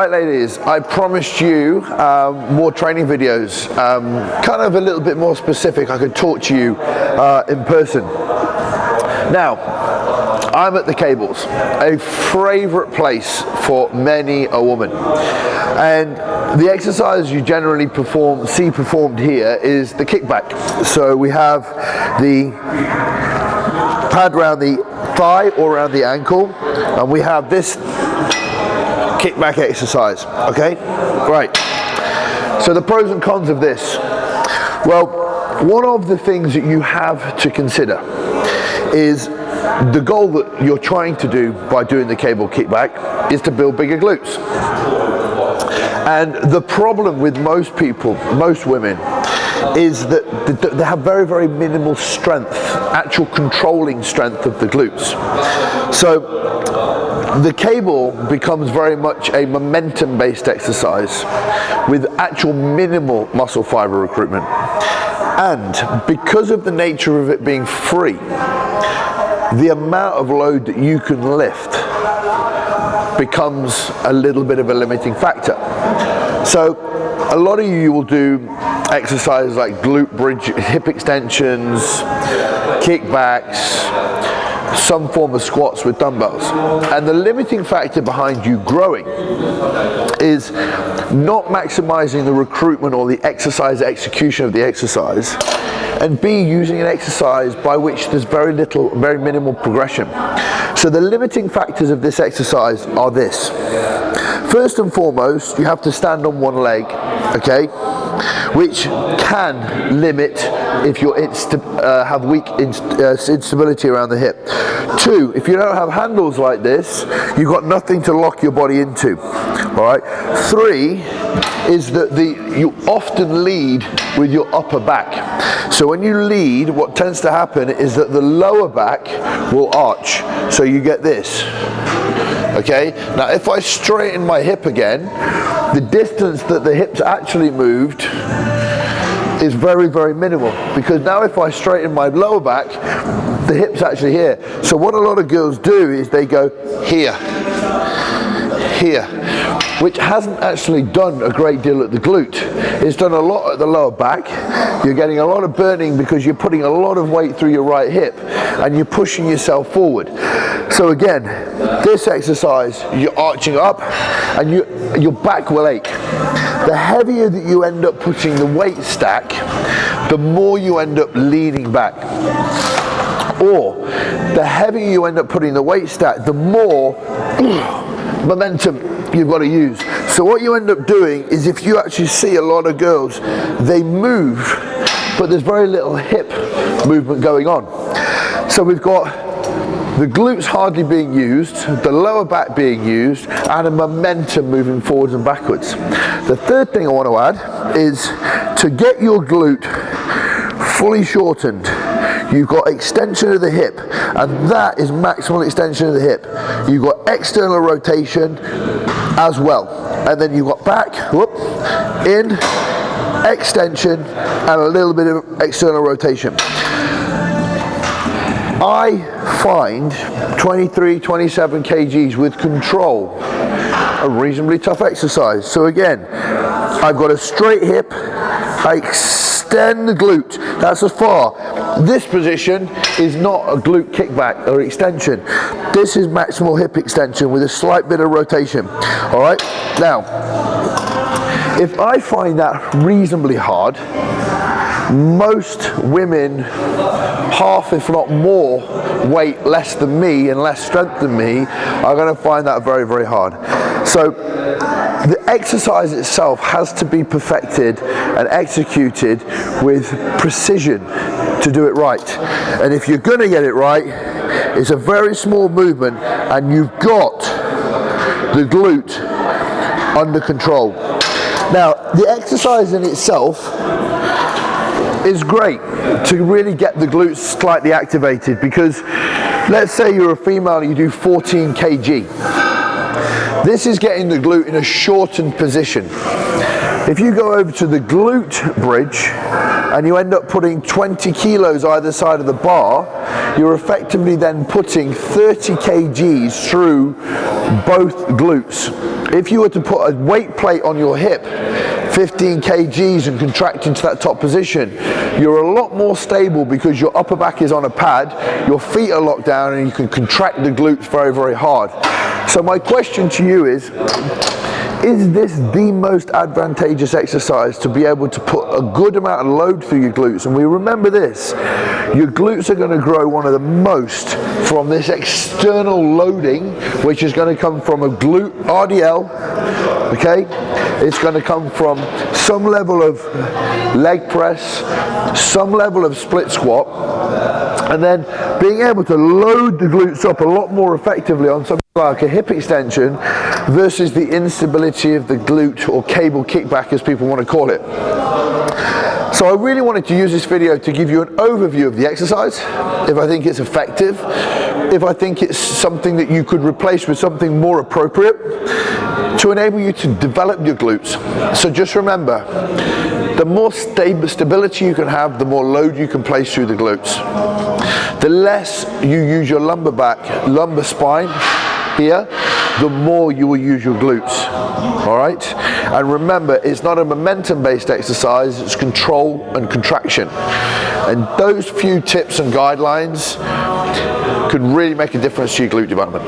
Right, ladies, I promised you more training videos, kind of a little bit more specific. I could talk to you in person. Now, I'm at the cables, a favorite place for many a woman. And the exercise you generally see performed here is the kickback. So we have the pad around the thigh or around the ankle, and we have this kickback exercise. Okay, right. So the pros and cons of this. Well, one of the things that you have to consider is the goal that you're trying to do by doing the cable kickback is to build bigger glutes. And the problem with most people, most women, is that they have very, very minimal strength, actual controlling strength of the glutes. So the cable becomes very much a momentum-based exercise with actual minimal muscle fiber recruitment. And because of the nature of it being free, the amount of load that you can lift becomes a little bit of a limiting factor. So a lot of you will do exercises like glute bridge, hip extensions, kickbacks, some form of squats with dumbbells. And the limiting factor behind you growing is not maximizing the recruitment or the exercise execution of the exercise, and B, using an exercise by which there's very minimal progression. So the limiting factors of this exercise are this. First and foremost, you have to stand on one leg, okay, which can limit if you have weak instability around the hip. Two, if you don't have handles like this, you've got nothing to lock your body into. All right. Three is that you often lead with your upper back. So when you lead, what tends to happen is that the lower back will arch. So you get this. Okay. Now, if I straighten my hip again, the distance that the hips actually moved is very, very minimal, because now if I straighten my lower back, the hip's actually here. So what a lot of girls do is they go here, here, which hasn't actually done a great deal at the glute. It's done a lot at the lower back. You're getting a lot of burning because you're putting a lot of weight through your right hip and you're pushing yourself forward. So again, this exercise, you're arching up and your back will ache. The heavier that you end up pushing the weight stack, the more you end up leaning back. Or the heavier you end up putting the weight stack, the more momentum you've got to use. So what you end up doing is, if you actually see a lot of girls, they move, but there's very little hip movement going on. So we've got the glutes hardly being used, the lower back being used, and a momentum moving forwards and backwards. The third thing I want to add is to get your glute fully shortened, you've got extension of the hip, and that is maximal extension of the hip. You've got external rotation as well, and then you've got back, in, extension, and a little bit of external rotation. I find 23, 27 kgs with control a reasonably tough exercise. So again, I've got a straight hip, I extend the glute, that's as far. This position is not a glute kickback or extension. This is maximal hip extension with a slight bit of rotation. All right, now, if I find that reasonably hard, most women, half if not more weight less than me and less strength than me, are going to find that very, very hard. So the exercise itself has to be perfected and executed with precision to do it right. And if you're going to get it right, it's a very small movement and you've got the glute under control. Now, the exercise in itself is great to really get the glutes slightly activated, because let's say you're a female and you do 14 kg. This is getting the glute in a shortened position. If you go over to the glute bridge and you end up putting 20 kilos either side of the bar, you're effectively then putting 30 kgs through both glutes. If you were to put a weight plate on your hip, 15 kgs, and contract into that top position, you're a lot more stable because your upper back is on a pad, your feet are locked down, and you can contract the glutes very, very hard. So my question to you is this the most advantageous exercise to be able to put a good amount of load through your glutes? And we remember this, your glutes are going to grow one of the most from this external loading, which is going to come from a glute RDL, okay? It's going to come from some level of leg press, some level of split squat, and then being able to load the glutes up a lot more effectively on something like a hip extension versus the instability of the glute or cable kickback, as people want to call it. So I really wanted to use this video to give you an overview of the exercise, if I think it's effective, if I think it's something that you could replace with something more appropriate to enable you to develop your glutes. So just remember, the more stability you can have, the more load you can place through the glutes. The less you use your lumbar spine here, the more you will use your glutes. All right? And remember, it's not a momentum-based exercise, it's control and contraction. And those few tips and guidelines could really make a difference to your glute development.